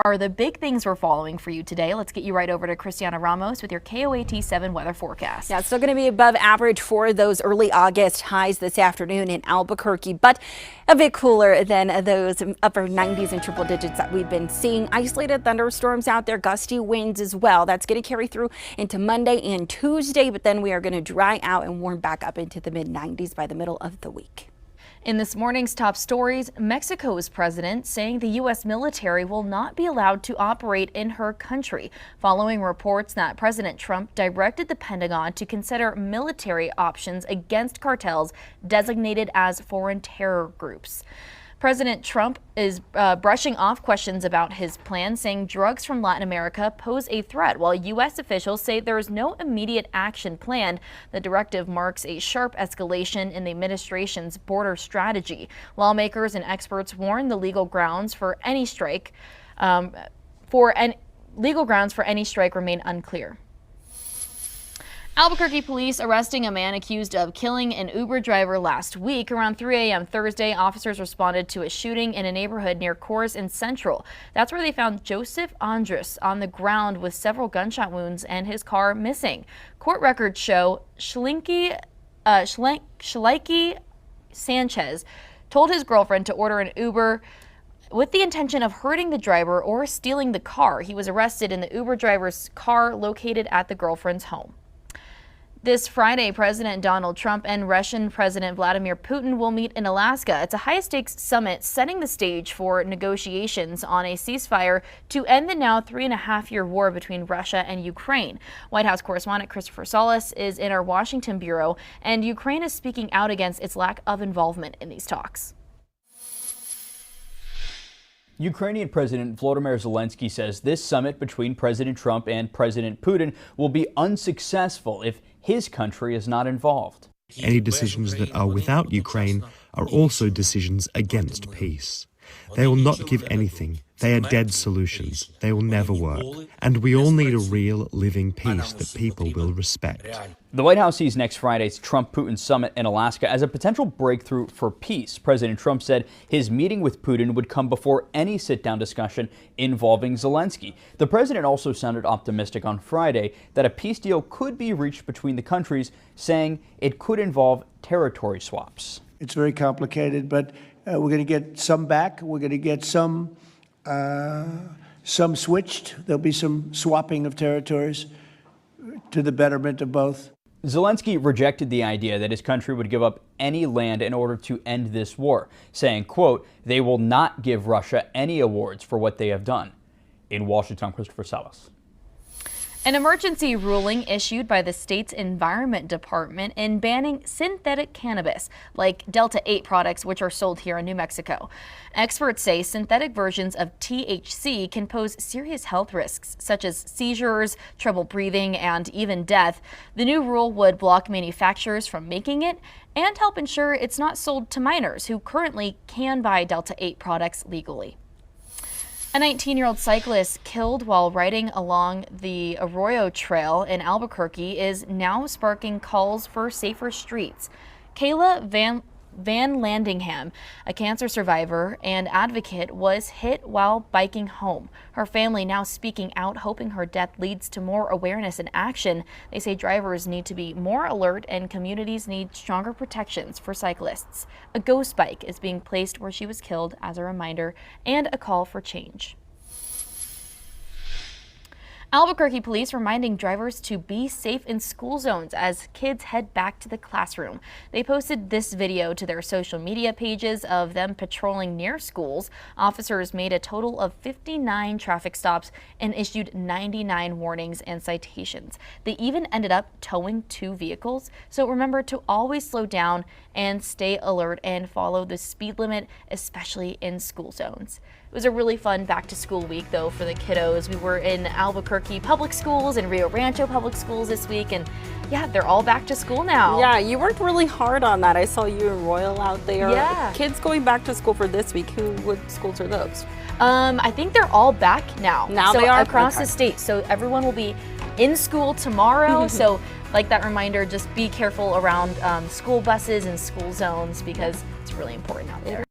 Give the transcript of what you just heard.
are the big things we're following for you today. Let's get you right over to Christiana Ramos with your KOAT 7 weather forecast. Yeah, it's still going to be above average for those early August highs this afternoon in Albuquerque, but a bit cooler than those upper 90s and triple digits that we've been seeing. Isolated thunderstorms out there, gusty winds as well. That's going to carry through into Monday and Tuesday, but then we are going to dry out and warm back up into the mid 90s by the middle of the week. In this morning's top stories, Mexico's president saying the U.S. military will not be allowed to operate in her country, following reports that President Trump directed the Pentagon to consider military options against cartels designated as foreign terror groups. President Trump is brushing off questions about his plan, saying drugs from Latin America pose a threat, while U.S. officials say there is no immediate action planned. The directive marks a sharp escalation in the administration's border strategy. Lawmakers and experts warn the legal grounds for any strike remain unclear. Albuquerque police arresting a man accused of killing an Uber driver last week. Around 3 a.m. Thursday, officers responded to a shooting in a neighborhood near Coors and Central. That's where they found Joseph Andres on the ground with several gunshot wounds and his car missing. Court records show Shlinky Sanchez told his girlfriend to order an Uber with the intention of hurting the driver or stealing the car. He was arrested in the Uber driver's car located at the girlfriend's home. This Friday, President Donald Trump and Russian President Vladimir Putin will meet in Alaska. It's a high-stakes summit setting the stage for negotiations on a ceasefire to end the now 3.5-year war between Russia and Ukraine. White House correspondent Christopher Salas is in our Washington bureau, and Ukraine is speaking out against its lack of involvement in these talks. Ukrainian President Volodymyr Zelensky says this summit between President Trump and President Putin will be unsuccessful if his country is not involved. Any decisions that are without Ukraine are also decisions against peace. They will not give anything. They are dead solutions. They will never work. And we all need a real, living peace that people will respect. The White House sees next Friday's Trump-Putin summit in Alaska as a potential breakthrough for peace. President Trump said his meeting with Putin would come before any sit-down discussion involving Zelensky. The president also sounded optimistic on Friday that a peace deal could be reached between the countries, saying it could involve territory swaps. It's very complicated, but we're going to get some back. We're going to get some switched. There'll be some swapping of territories to the betterment of both. Zelensky rejected the idea that his country would give up any land in order to end this war, saying, quote, they will not give Russia any awards for what they have done. In Washington, Christopher Salas. An emergency ruling issued by the state's Environment Department in banning synthetic cannabis, like Delta-8 products, which are sold here in New Mexico. Experts say synthetic versions of THC can pose serious health risks, such as seizures, trouble breathing, and even death. The new rule would block manufacturers from making it and help ensure it's not sold to minors who currently can buy Delta-8 products legally. A 19-year-old cyclist killed while riding along the Arroyo Trail in Albuquerque is now sparking calls for safer streets. Kayla Van Landingham, a cancer survivor and advocate, was hit while biking home. Her family now speaking out, hoping her death leads to more awareness and action. They say drivers need to be more alert and communities need stronger protections for cyclists. A ghost bike is being placed where she was killed as a reminder and a call for change. Albuquerque police reminding drivers to be safe in school zones as kids head back to the classroom. They posted this video to their social media pages of them patrolling near schools. Officers made a total of 59 traffic stops and issued 99 warnings and citations. They even ended up towing 2 vehicles. So remember to always slow down and stay alert and follow the speed limit, especially in school zones. It was a really fun back to school week though for the kiddos. We were in Albuquerque public schools and Rio Rancho public schools this week, and yeah, they're all back to school now. Yeah, you worked really hard on that. I saw you and Royal out there. Yeah. Kids going back to school for this week, what schools are those? I think they're all back now. Now so they are? across Okay. the state. So everyone will be in school tomorrow. So like that reminder, just be careful around school buses and school zones because it's really important out there.